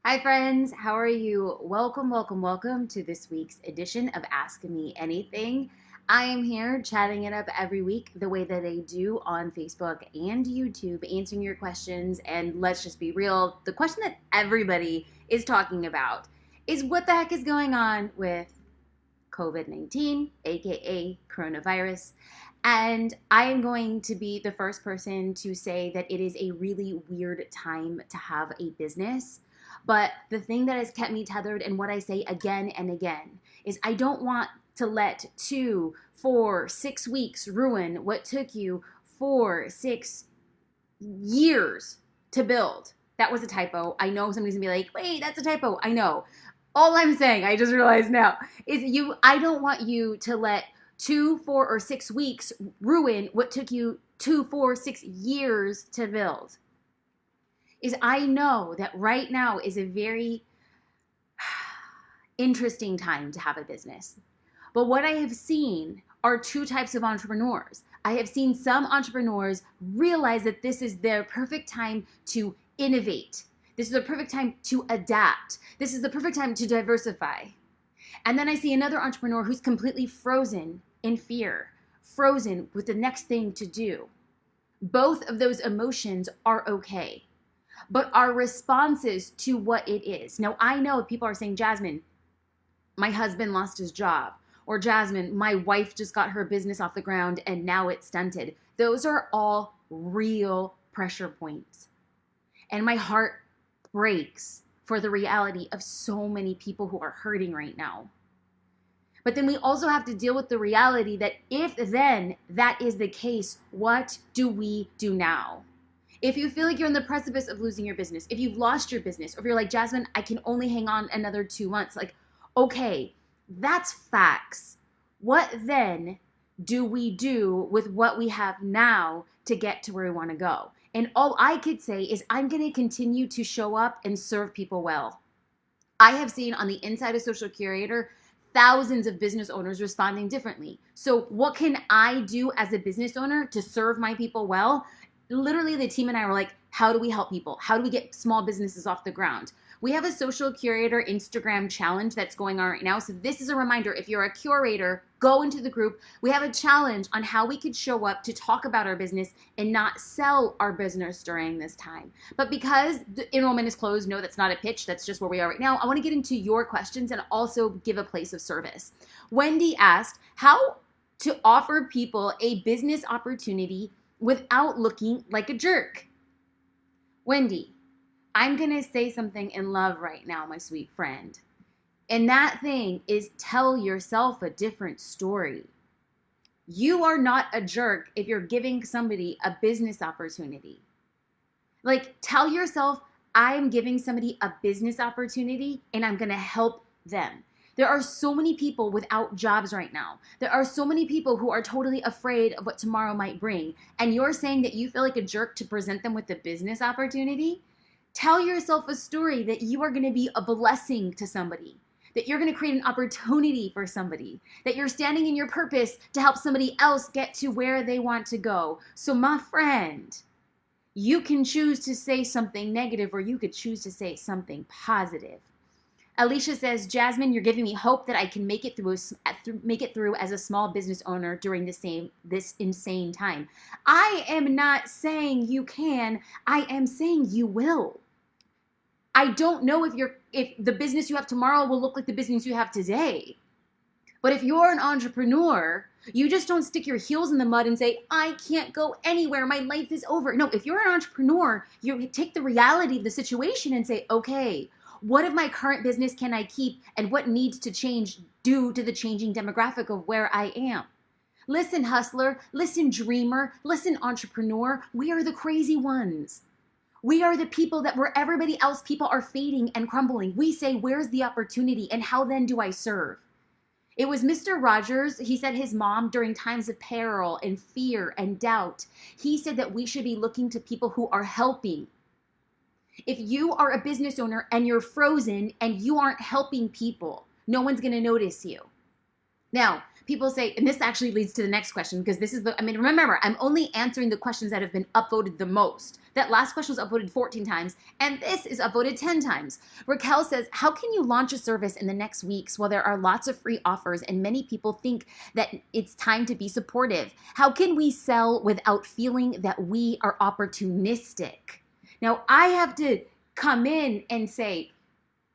Hi, friends. How are you? Welcome to this week's edition of Ask Me Anything. I am here chatting it up every week the way that I do on Facebook and YouTube, answering your questions. And let's just be real, the question that everybody is talking about is what the heck is going on with COVID-19, aka coronavirus. And I am going to be the first person to say that it is a really weird time to have a business. But the thing that has kept me tethered, and what I say again and again, is I don't want to let 2, 4, 6 weeks ruin what took you 4, 6 years to build. That was a typo. I know somebody's gonna be like, wait, that's a typo. I know. All I'm saying, I just realized now, is I don't want you to let 2, 4, or 6 weeks ruin what took you 2, 4, 6 years to build. Is I know that right now is a very interesting time to have a business. But what I have seen are two types of entrepreneurs. I have seen some entrepreneurs realize that this is their perfect time to innovate. This is the perfect time to adapt. This is the perfect time to diversify. And then I see another entrepreneur who's completely frozen in fear, frozen with the next thing to do. Both of those emotions are okay, but our responses to what it is. Now, I know people are saying, Jasmine, my husband lost his job. Or Jasmine, my wife just got her business off the ground and now it's stunted. Those are all real pressure points. And my heart breaks for the reality of so many people who are hurting right now. But then we also have to deal with the reality that if then that is the case, what do we do now? If you feel like you're on the precipice of losing your business, if you've lost your business, or if you're like, Jasmine, I can only hang on another 2 months, like, okay, that's facts. What then do we do with what we have now to get to where we want to go? And all I could say is I'm going to continue to show up and serve people well. I have seen on the inside of Social Curator thousands of business owners responding differently. So what can I do as a business owner to serve my people well? Literally, the team and I were like, how do we help people? How do we get small businesses off the ground? We have a Social Curator Instagram challenge that's going on right now. So this is a reminder, if you're a curator, go into the group. We have a challenge on how we could show up to talk about our business and not sell our business during this time. But because the enrollment is closed, no, that's not a pitch. That's just where we are right now. I want to get into your questions and also give a place of service. Wendy asked how to offer people a business opportunity without looking like a jerk. Wendy, I'm going to say something in love right now, my sweet friend. And that thing is tell yourself a different story. You are not a jerk if you're giving somebody a business opportunity. Like, tell yourself, I'm giving somebody a business opportunity and I'm going to help them. There are so many people without jobs right now. There are so many people who are totally afraid of what tomorrow might bring. And you're saying that you feel like a jerk to present them with a business opportunity? Tell yourself a story that you are going to be a blessing to somebody, that you're going to create an opportunity for somebody, that you're standing in your purpose to help somebody else get to where they want to go. So my friend, you can choose to say something negative or you could choose to say something positive. Alicia says, Jasmine, you're giving me hope that I can make it through as a small business owner during this insane time. I am not saying you can. I am saying you will. I don't know if the business you have tomorrow will look like the business you have today. But if you're an entrepreneur, you just don't stick your heels in the mud and say, I can't go anywhere. My life is over. No, if you're an entrepreneur, you take the reality of the situation and say, okay, what of my current business can I keep and what needs to change due to the changing demographic of where I am? Listen, hustler, listen, dreamer, listen, entrepreneur. We are the crazy ones. We are the people that where everybody else, people are fading and crumbling. We say, where's the opportunity and how then do I serve? It was Mr. Rogers. He said his mom during times of peril and fear and doubt, he said that we should be looking to people who are helping. If you are a business owner and you're frozen and you aren't helping people, no one's going to notice you. Now, people say, and this actually leads to the next question, because this is remember, I'm only answering the questions that have been upvoted the most. That last question was upvoted 14 times, and this is upvoted 10 times. Raquel says, how can you launch a service in the next weeks while there are lots of free offers and many people think that it's time to be supportive? How can we sell without feeling that we are opportunistic? Now, I have to come in and say,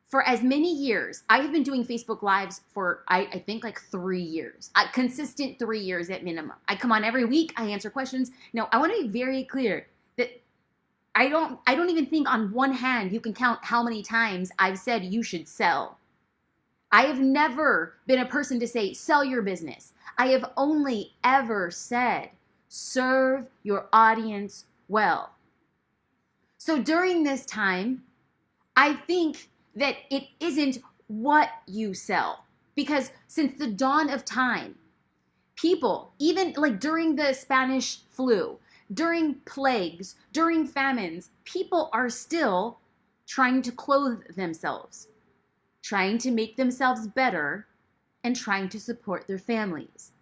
for as many years, I have been doing Facebook Lives for, I think, like 3 years. Consistent 3 years at minimum. I come on every week. I answer questions. Now, I want to be very clear that I don't even think on one hand you can count how many times I've said you should sell. I have never been a person to say, sell your business. I have only ever said, serve your audience well. So during this time, I think that it isn't what you sell. Because since the dawn of time, people, even like during the Spanish flu, during plagues, during famines, people are still trying to clothe themselves, trying to make themselves better, and trying to support their families.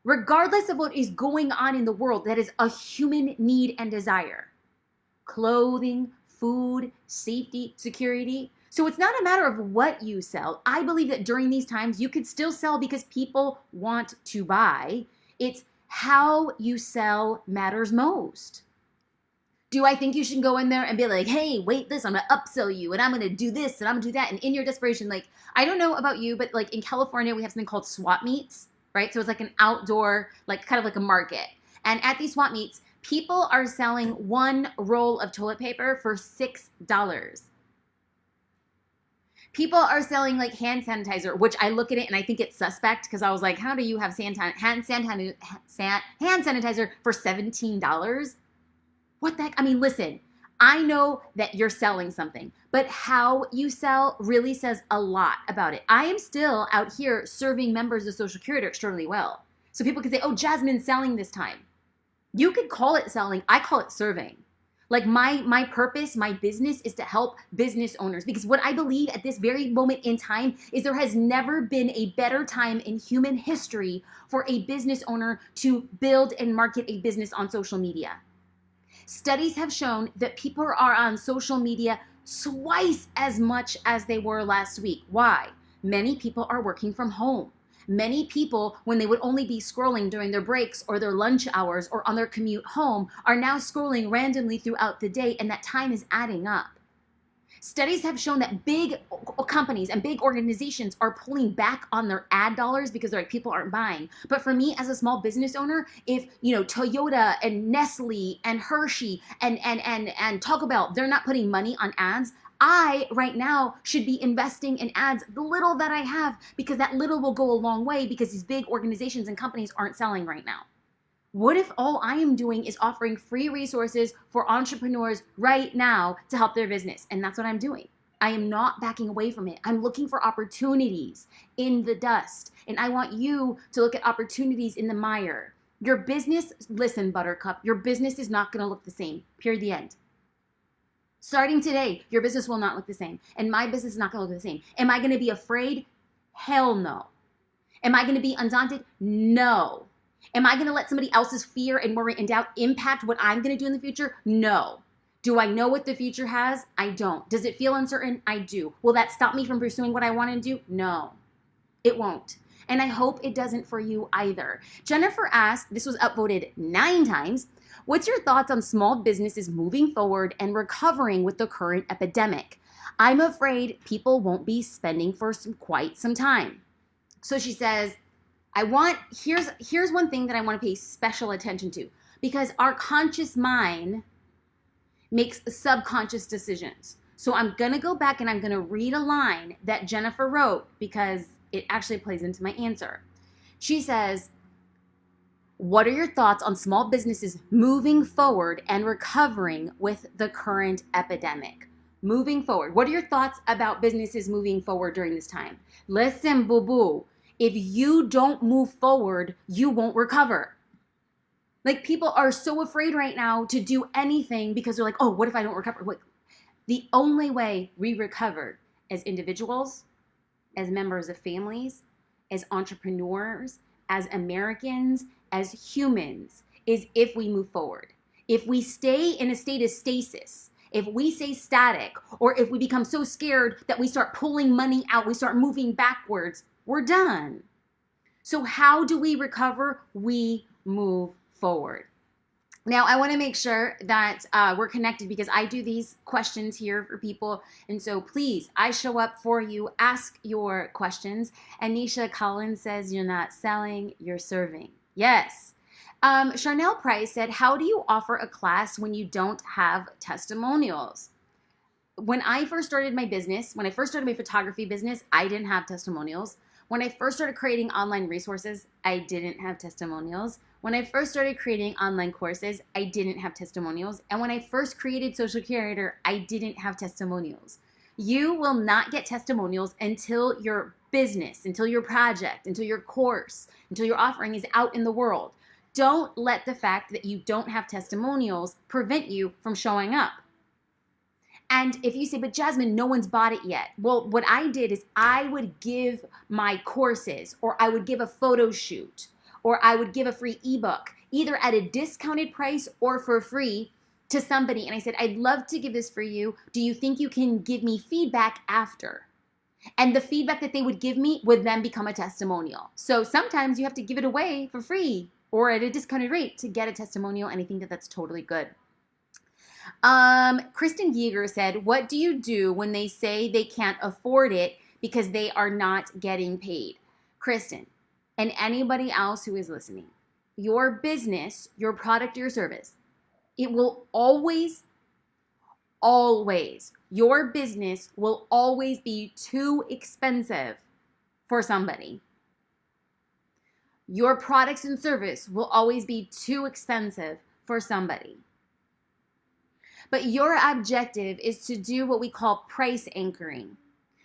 Regardless of what is going on in the world, that is a human need and desire. Clothing, food, safety, security. So it's not a matter of what you sell. I believe that during these times, you could still sell because people want to buy. It's how you sell matters most. Do I think you should go in there and be like, hey, wait this, I'm going to upsell you and I'm going to do this and I'm going to do that. And in your desperation, like, I don't know about you, but like in California, we have something called swap meets, right? So it's like an outdoor, like kind of like a market. And at these swap meets, people are selling one roll of toilet paper for $6. People are selling like hand sanitizer, which I look at it and I think it's suspect because I was like, how do you have hand sanitizer for $17? What the heck? I mean, listen, I know that you're selling something, but how you sell really says a lot about it. I am still out here serving members of Social Curator extremely well. So people can say, oh, Jasmine's selling this time. You could call it selling. I call it serving. Like my purpose, my business is to help business owners, because what I believe at this very moment in time is there has never been a better time in human history for a business owner to build and market a business on social media. Studies have shown that people are on social media twice as much as they were last week. Why? Many people are working from home. Many people, when they would only be scrolling during their breaks or their lunch hours or on their commute home, are now scrolling randomly throughout the day, and that time is adding up. Studies have shown that big companies and big organizations are pulling back on their ad dollars because they're like, people aren't buying. But for me as a small business owner, if Toyota and Nestle and Hershey and Taco Bell, they're not putting money on ads, I right now should be investing in ads, the little that I have, because that little will go a long way because these big organizations and companies aren't selling right now. What if all I am doing is offering free resources for entrepreneurs right now to help their business? And that's what I'm doing. I am not backing away from it. I'm looking for opportunities in the dust. And I want you to look at opportunities in the mire. Your business, listen, Buttercup, your business is not going to look the same. Period. The end. Starting today, your business will not look the same. And my business is not going to look the same. Am I going to be afraid? Hell no. Am I going to be undaunted? No. Am I going to let somebody else's fear and worry and doubt impact what I'm going to do in the future? No. Do I know what the future has? I don't. Does it feel uncertain? I do. Will that stop me from pursuing what I want to do? No, it won't. And I hope it doesn't for you either. Jennifer asked, this was upvoted 9 times, what's your thoughts on small businesses moving forward and recovering with the current epidemic? I'm afraid people won't be spending for quite some time. So she says, here's one thing that I want to pay special attention to, because our conscious mind makes subconscious decisions. So I'm going to go back and I'm going to read a line that Jennifer wrote because it actually plays into my answer. She says, what are your thoughts on small businesses moving forward and recovering with the current epidemic? Moving forward. What are your thoughts about businesses moving forward during this time? Listen, boo-boo. If you don't move forward, you won't recover. Like, people are so afraid right now to do anything because they're like, oh, what if I don't recover? Wait. The only way we recover as individuals, as members of families, as entrepreneurs, as Americans, as humans, is if we move forward. If we stay in a state of stasis, if we stay static, or if we become so scared that we start pulling money out, we start moving backwards, we're done. So how do we recover? We move forward. Now, I want to make sure that we're connected because I do these questions here for people. And so please, I show up for you. Ask your questions. Anisha Collins says, you're not selling, you're serving. Yes. Charnel Price said, how do you offer a class when you don't have testimonials? When I first started my business, when I first started my photography business, I didn't have testimonials. When I first started creating online resources, I didn't have testimonials. When I first started creating online courses, I didn't have testimonials. And when I first created Social Curator, I didn't have testimonials. You will not get testimonials until your business, until your project, until your course, until your offering is out in the world. Don't let the fact that you don't have testimonials prevent you from showing up. And if you say, but Jasmine, no one's bought it yet. Well, what I did is I would give my courses, or I would give a photo shoot, or I would give a free ebook, either at a discounted price or for free to somebody. And I said, I'd love to give this for you. Do you think you can give me feedback after? And the feedback that they would give me would then become a testimonial. So sometimes you have to give it away for free or at a discounted rate to get a testimonial. And I think that that's totally good. Kristen Yeager said, what do you do when they say they can't afford it because they are not getting paid? Kristen, and anybody else who is listening, your business, your product, your service, it will always, your business will always be too expensive for somebody. Your products and service will always be too expensive for somebody. But your objective is to do what we call price anchoring.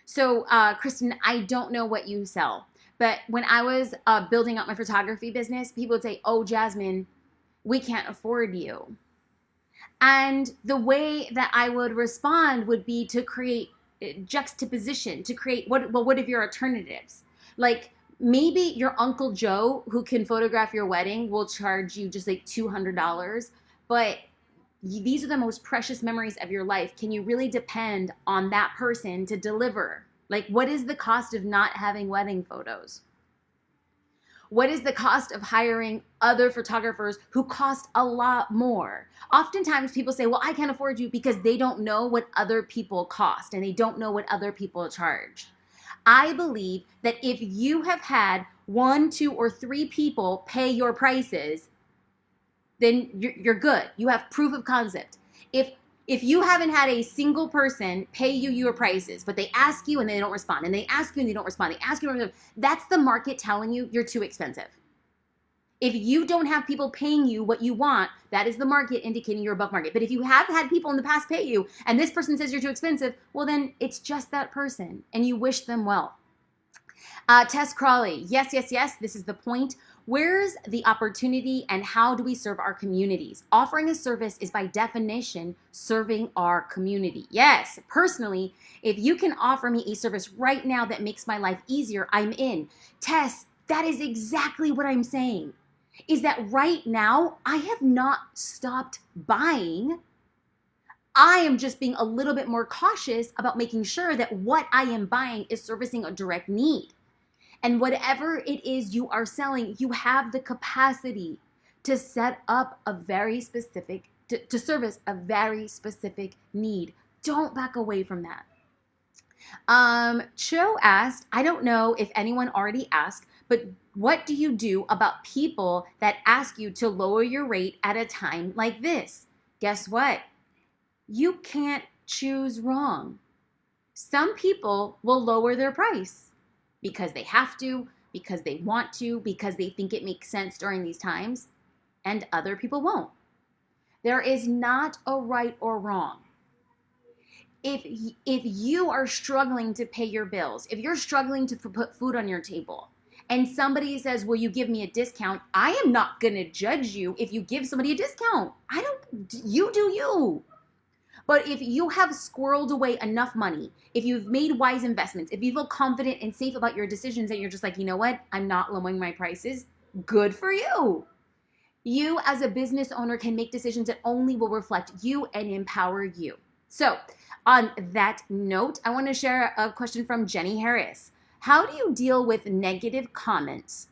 So, Kristen, I don't know what you sell, but when I was building up my photography business, people would say, oh, Jasmine, we can't afford you. And the way that I would respond would be to create juxtaposition, to create what are your alternatives? Like maybe your Uncle Joe who can photograph your wedding will charge you just like $200, but these are the most precious memories of your life. Can you really depend on that person to deliver? Like, what is the cost of not having wedding photos? What is the cost of hiring other photographers who cost a lot more? Oftentimes people say, well, I can't afford you because they don't know what other people cost and they don't know what other people charge. I believe that if you have had 1, 2, or 3 people pay your prices, then you're good. You have proof of concept. If you haven't had a single person pay you your prices, but they ask you and they don't respond, and they ask you and they don't respond, they ask you and they don't respond, that's the market telling you you're too expensive. If you don't have people paying you what you want, that is the market indicating you're above market. But if you have had people in the past pay you and this person says you're too expensive, well then it's just that person and you wish them well. Tess Crawley, yes, this is the point. Where's the opportunity and how do we serve our communities? Offering a service is by definition serving our community. Yes, personally, if you can offer me a service right now that makes my life easier, I'm in. Tess, that is exactly what I'm saying. Is that right now, I have not stopped buying. I am just being a little bit more cautious about making sure that what I am buying is servicing a direct need. And whatever it is you are selling, you have the capacity to set up a very specific, to service a very specific need. Don't back away from that. Cho asked, I don't know if anyone already asked, but what do you do about people that ask you to lower your rate at a time like this? Guess what? You can't choose wrong. Some people will lower their price because they have to, because they want to, because they think it makes sense during these times, and other people won't. There is not a right or wrong. If you are struggling to pay your bills, if you're struggling to put food on your table, and somebody says, will you give me a discount? I am not going to judge you if you give somebody a discount. You do you. But if you have squirreled away enough money, if you've made wise investments, if you feel confident and safe about your decisions and you're just like, you know what, I'm not lowering my prices, good for you. You as a business owner can make decisions that only will reflect you and empower you. So on that note, I want to share a question from Jenny Harris. How do you deal with negative comments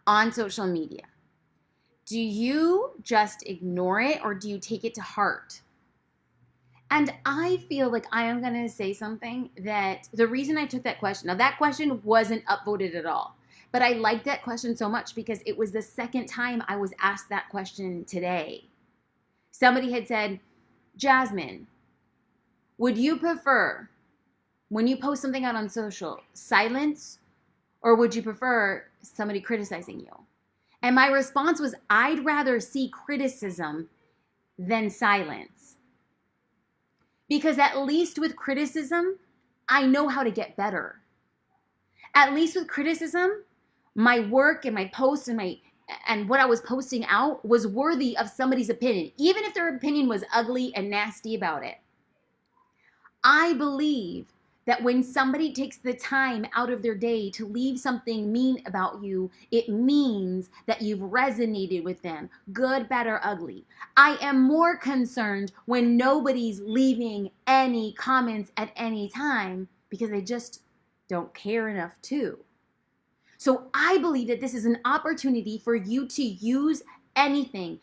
on social media? Do you just ignore it or do you take it to heart? And I feel like I am going to say something that the reason I took that question, now that question wasn't upvoted at all, but I liked that question so much because it was the second time I was asked that question today. Somebody had said, Jasmine, would you prefer when you post something out on social, silence, or would you prefer somebody criticizing you? And my response was, I'd rather see criticism than silence. Because at least with criticism, I know how to get better. At least with criticism, my work and my posts and what I was posting out was worthy of somebody's opinion, even if their opinion was ugly and nasty about it. I believe that when somebody takes the time out of their day to leave something mean about you, it means that you've resonated with them, good, bad, or ugly. I am more concerned when nobody's leaving any comments at any time because they just don't care enough to. So I believe that this is an opportunity for you to use anything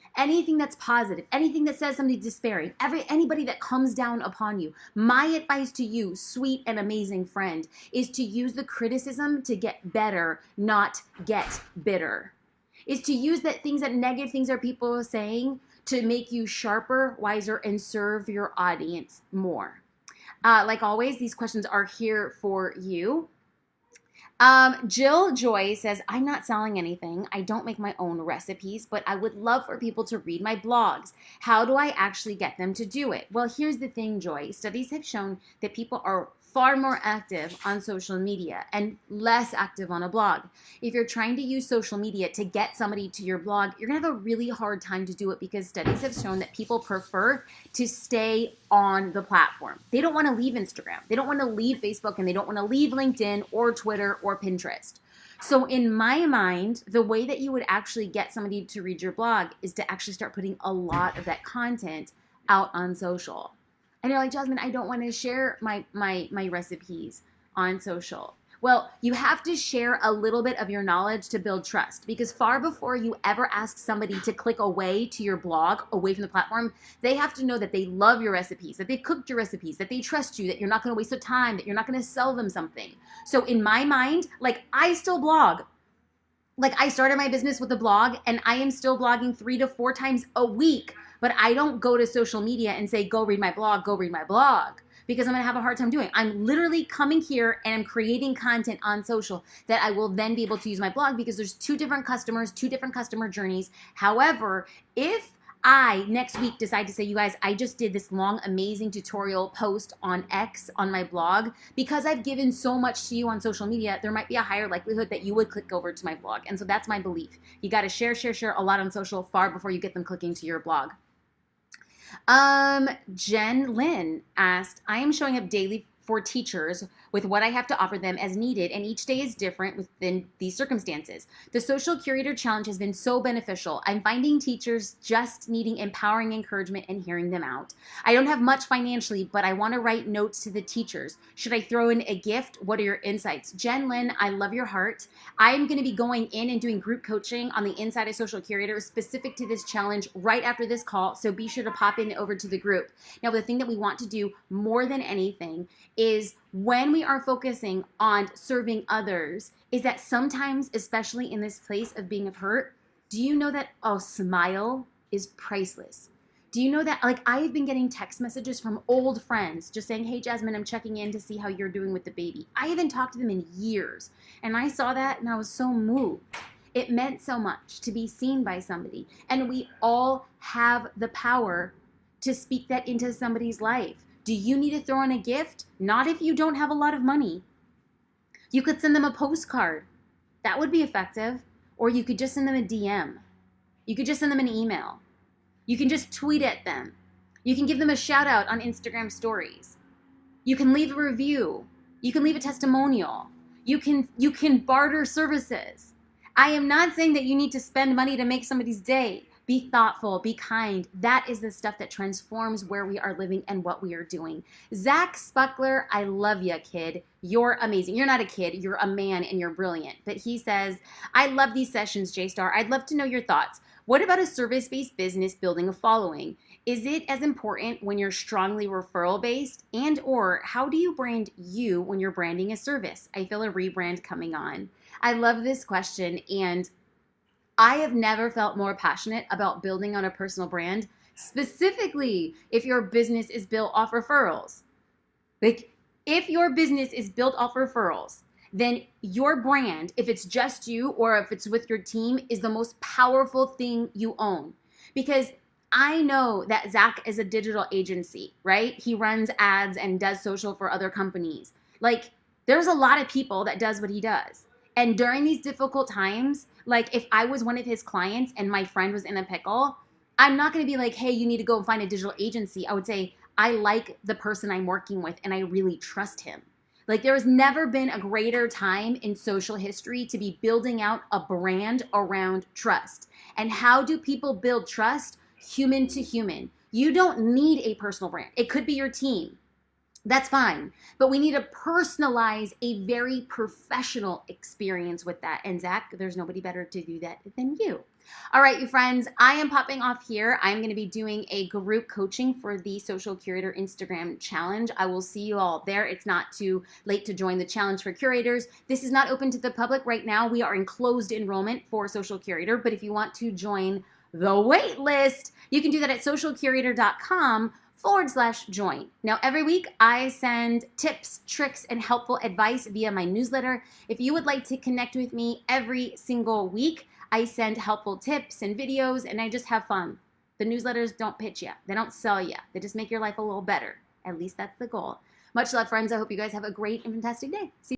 that's positive, anything that says something disparaging, anybody that comes down upon you. My advice to you, sweet and amazing friend, is to use the criticism to get better, not get bitter. Is to use negative things that people are saying to make you sharper, wiser, and serve your audience more. Like always, these questions are here for you. Jill Joy says, I'm not selling anything. I don't make my own recipes, but I would love for people to read my blogs. How do I actually get them to do it? Well, here's the thing, Joy. Studies have shown that people are far more active on social media and less active on a blog. If you're trying to use social media to get somebody to your blog, you're going to have a really hard time to do it because studies have shown that people prefer to stay on the platform. They don't want to leave Instagram. They don't want to leave Facebook, and they don't want to leave LinkedIn or Twitter or Pinterest. So in my mind, the way that you would actually get somebody to read your blog is to actually start putting a lot of that content out on social. And you're like, Jasmine, I don't want to share my recipes on social. Well, you have to share a little bit of your knowledge to build trust, because far before you ever ask somebody to click away to your blog, away from the platform, they have to know that they love your recipes, that they cooked your recipes, that they trust you, that you're not going to waste their time, that you're not going to sell them something. So in my mind, like, I still blog. Like, I started my business with a blog, and I am still blogging 3 to 4 times a week. But I don't go to social media and say, go read my blog, because I'm going to have a hard time doing it. I'm literally coming here and I'm creating content on social that I will then be able to use my blog, because there's 2 different customers, 2 different customer journeys. However, if I next week decide to say, you guys, I just did this long, amazing tutorial post on X on my blog, because I've given so much to you on social media, there might be a higher likelihood that you would click over to my blog. And so that's my belief. You got to share a lot on social far before you get them clicking to your blog. Jen Lynn asked, I am showing up daily for teachers with what I have to offer them as needed, and each day is different within these circumstances. The Social Curator Challenge has been so beneficial. I'm finding teachers just needing empowering encouragement and hearing them out. I don't have much financially, but I want to write notes to the teachers. Should I throw in a gift? What are your insights? Jen Lynn, I love your heart. I'm going to be going in and doing group coaching on the inside of Social Curator specific to this challenge right after this call, so be sure to pop in over to the group. Now, the thing that we want to do more than anything is, when we are focusing on serving others, is that sometimes, especially in this place of being hurt, do you know that a smile is priceless? Do you know that, like, I've been getting text messages from old friends just saying, hey, Jasmine, I'm checking in to see how you're doing with the baby. I haven't talked to them in years. And I saw that and I was so moved. It meant so much to be seen by somebody. And we all have the power to speak that into somebody's life. Do you need to throw in a gift? Not if you don't have a lot of money. You could send them a postcard. That would be effective. Or you could just send them a DM. You could just send them an email. You can just tweet at them. You can give them a shout out on Instagram stories. You can leave a review. You can leave a testimonial. You can barter services. I am not saying that you need to spend money to make somebody's day. Be thoughtful, be kind. That is the stuff that transforms where we are living and what we are doing. Zach Spuckler, I love you, kid. You're amazing. You're not a kid, you're a man and you're brilliant. But he says, I love these sessions, J-Star. I'd love to know your thoughts. What about a service-based business building a following? Is it as important when you're strongly referral-based? And or how do you brand you when you're branding a service? I feel a rebrand coming on. I love this question, and I have never felt more passionate about building on a personal brand, specifically if your business is built off referrals. Like, if your business is built off referrals, then your brand, if it's just you or if it's with your team, is the most powerful thing you own. Because I know that Zach is a digital agency, right? He runs ads and does social for other companies. Like, there's a lot of people that does what he does. And during these difficult times, like if I was one of his clients and my friend was in a pickle, I'm not going to be like, hey, you need to go and find a digital agency. I would say, I like the person I'm working with and I really trust him. Like, there has never been a greater time in social history to be building out a brand around trust. And how do people build trust? Human to human. You don't need a personal brand. It could be your team. That's fine. But we need to personalize a very professional experience with that. And Zach, there's nobody better to do that than you. All right, you friends, I am popping off here. I'm going to be doing a group coaching for the Social Curator Instagram challenge. I will see you all there. It's not too late to join the challenge for curators. This is not open to the public right now. We are in closed enrollment for Social Curator. But if you want to join the wait list, you can do that at socialcurator.com/join. Now, every week I send tips, tricks, and helpful advice via my newsletter. If you would like to connect with me every single week, I send helpful tips and videos, and I just have fun. The newsletters don't pitch you. They don't sell you. They just make your life a little better. At least that's the goal. Much love, friends. I hope you guys have a great and fantastic day. See